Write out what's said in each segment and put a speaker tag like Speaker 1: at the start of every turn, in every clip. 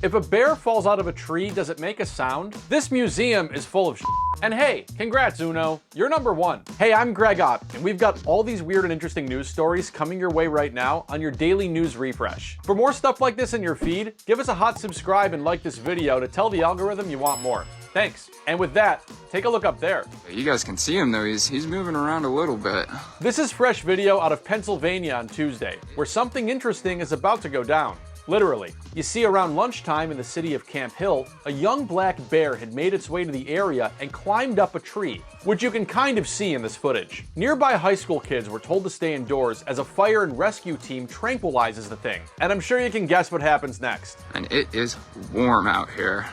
Speaker 1: If a bear falls out of a tree, does it make a sound? This museum is full of shit. And hey, congrats Uno, you're number 1. Hey, I'm Greg Ott, and we've got all these weird and interesting news stories coming your way right now on your daily news refresh. For more stuff like this in your feed, give us a hot subscribe and like this video to tell the algorithm you want more. Thanks. And with that, take a look up there.
Speaker 2: You guys can see him though, he's moving around a little bit.
Speaker 1: This is fresh video out of Pennsylvania on Tuesday, where something interesting is about to go down. Literally. You see, around lunchtime in the city of Camp Hill, a young black bear had made its way to the area and climbed up a tree, which you can kind of see in this footage. Nearby high school kids were told to stay indoors as a fire and rescue team tranquilizes the thing. And I'm sure you can guess what happens next.
Speaker 2: And it is warm out here.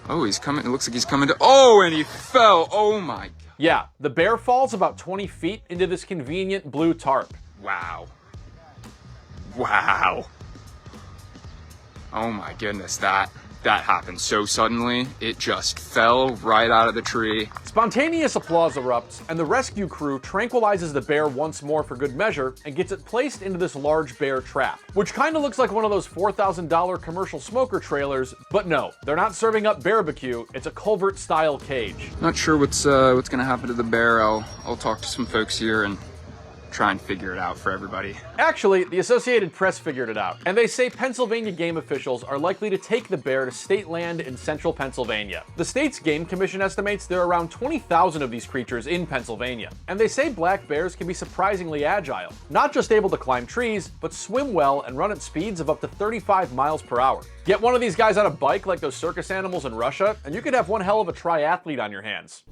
Speaker 2: Oh, he's coming, it looks like he's coming to, oh, and he fell, oh my God.
Speaker 1: Yeah, the bear falls about 20 feet into this convenient blue tarp.
Speaker 2: Wow. Wow. Oh my goodness, that happened so suddenly. It just fell right out of the tree.
Speaker 1: Spontaneous applause erupts, and the rescue crew tranquilizes the bear once more for good measure and gets it placed into this large bear trap, which kind of looks like one of those $4,000 commercial smoker trailers, but no, they're not serving up barbecue, it's a culvert-style cage.
Speaker 2: Not sure what's gonna happen to the bear. I'll talk to some folks here and try and figure it out for everybody.
Speaker 1: Actually, the Associated Press figured it out, and they say Pennsylvania game officials are likely to take the bear to state land in central Pennsylvania. The state's game commission estimates there are around 20,000 of these creatures in Pennsylvania, and they say black bears can be surprisingly agile, not just able to climb trees, but swim well and run at speeds of up to 35 miles per hour. Get one of these guys on a bike like those circus animals in Russia, and you could have one hell of a triathlete on your hands.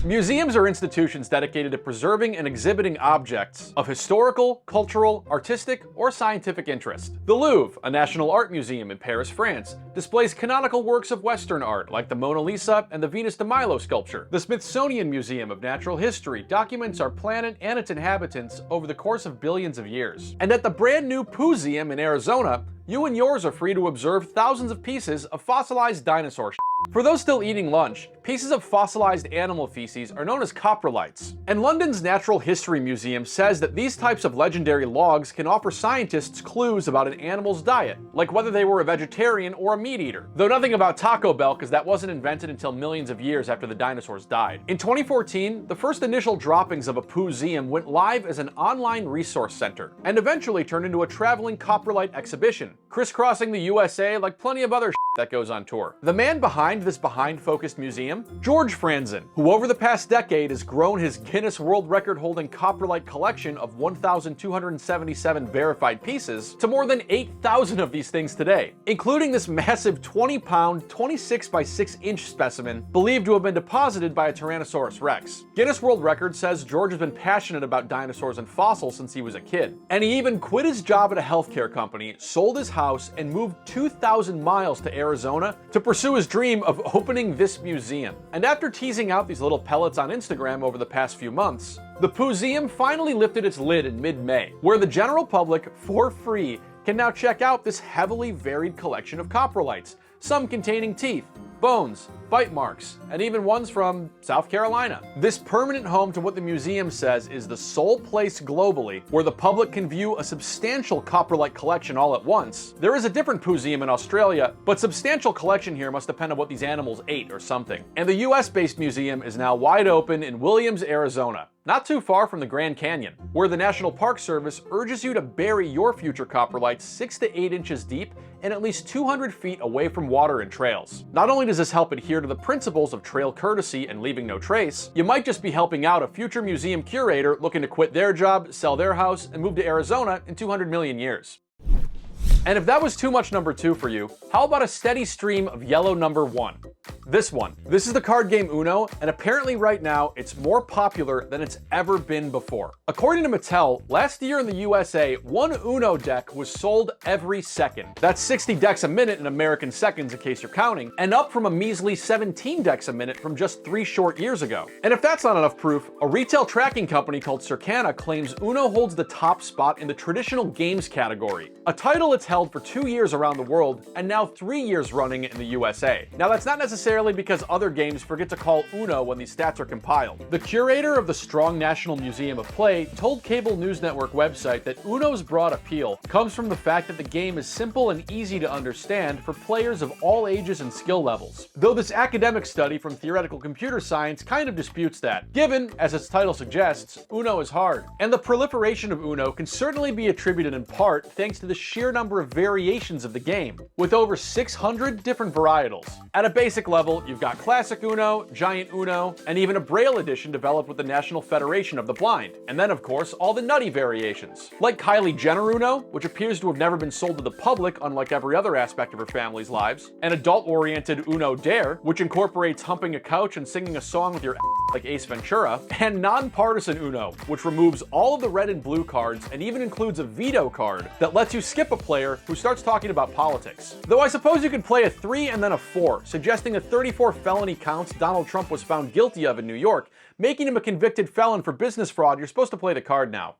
Speaker 1: Museums are institutions dedicated to preserving and exhibiting objects of historical, cultural, artistic, or scientific interest. The Louvre, a national art museum in Paris, France, displays canonical works of Western art like the Mona Lisa and the Venus de Milo sculpture. The Smithsonian Museum of Natural History documents our planet and its inhabitants over the course of billions of years. And at the brand new Poozeum in Arizona, you and yours are free to observe thousands of pieces of fossilized dinosaur shit. For those still eating lunch, pieces of fossilized animal feces are known as coprolites. And London's Natural History Museum says that these types of legendary logs can offer scientists clues about an animal's diet, like whether they were a vegetarian or a meat eater. Though nothing about Taco Bell, because that wasn't invented until millions of years after the dinosaurs died. In 2014, the first initial droppings of a Poozeum went live as an online resource center, and eventually turned into a traveling coprolite exhibition, crisscrossing the USA like plenty of other that goes on tour. The man behind this behind-focused museum? George Franzen, who over the past decade has grown his Guinness World Record-holding coprolite collection of 1,277 verified pieces to more than 8,000 of these things today, including this massive 20-pound, 26 by 6 inch specimen believed to have been deposited by a Tyrannosaurus rex. Guinness World Record says George has been passionate about dinosaurs and fossils since he was a kid, and he even quit his job at a healthcare company, sold his house, and moved 2,000 miles to Arizona to pursue his dream of opening this museum. And after teasing out these little pellets on Instagram over the past few months, the Poozeum finally lifted its lid in mid-May, where the general public, for free, can now check out this heavily varied collection of coprolites, some containing teeth, bones, bite marks, and even ones from South Carolina. This permanent home to what the museum says is the sole place globally where the public can view a substantial coprolite collection all at once. There is a different Poozeum in Australia, but substantial collection here must depend on what these animals ate or something. And the US-based museum is now wide open in Williams, Arizona, not too far from the Grand Canyon, where the National Park Service urges you to bury your future coprolites 6 to 8 inches deep and at least 200 feet away from water and trails. Not only does this help adhere to the principles of trail courtesy and leaving no trace, you might just be helping out a future museum curator looking to quit their job, sell their house, and move to Arizona in 200 million years. And if that was too much number 2 for you, how about a steady stream of yellow number 1? This one. This is the card game Uno, and apparently right now it's more popular than it's ever been before. According to Mattel, last year in the USA, one Uno deck was sold every second. That's 60 decks a minute in American seconds in case you're counting, and up from a measly 17 decks a minute from just 3 short years ago. And if that's not enough proof, a retail tracking company called Circana claims Uno holds the top spot in the traditional games category, a title it's held for 2 years around the world and now 3 years running in the USA. Now that's not necessarily necessarily because other games forget to call Uno when these stats are compiled. The curator of the Strong National Museum of Play told cable news network website that Uno's broad appeal comes from the fact that the game is simple and easy to understand for players of all ages and skill levels. Though this academic study from theoretical computer science kind of disputes that, given, as its title suggests, Uno is hard. And the proliferation of Uno can certainly be attributed in part thanks to the sheer number of variations of the game, with over 600 different varietals. At a basic level, you've got Classic Uno, Giant Uno, and even a Braille edition developed with the National Federation of the Blind. And then, of course, all the nutty variations, like Kylie Jenner Uno, which appears to have never been sold to the public unlike every other aspect of her family's lives, an adult-oriented Uno Dare, which incorporates humping a couch and singing a song with your like Ace Ventura, and nonpartisan Uno, which removes all of the red and blue cards and even includes a veto card that lets you skip a player who starts talking about politics. Though I suppose you could play a 3 and then a 4, suggesting the 34 felony counts Donald Trump was found guilty of in New York, making him a convicted felon for business fraud. You're supposed to play the card now.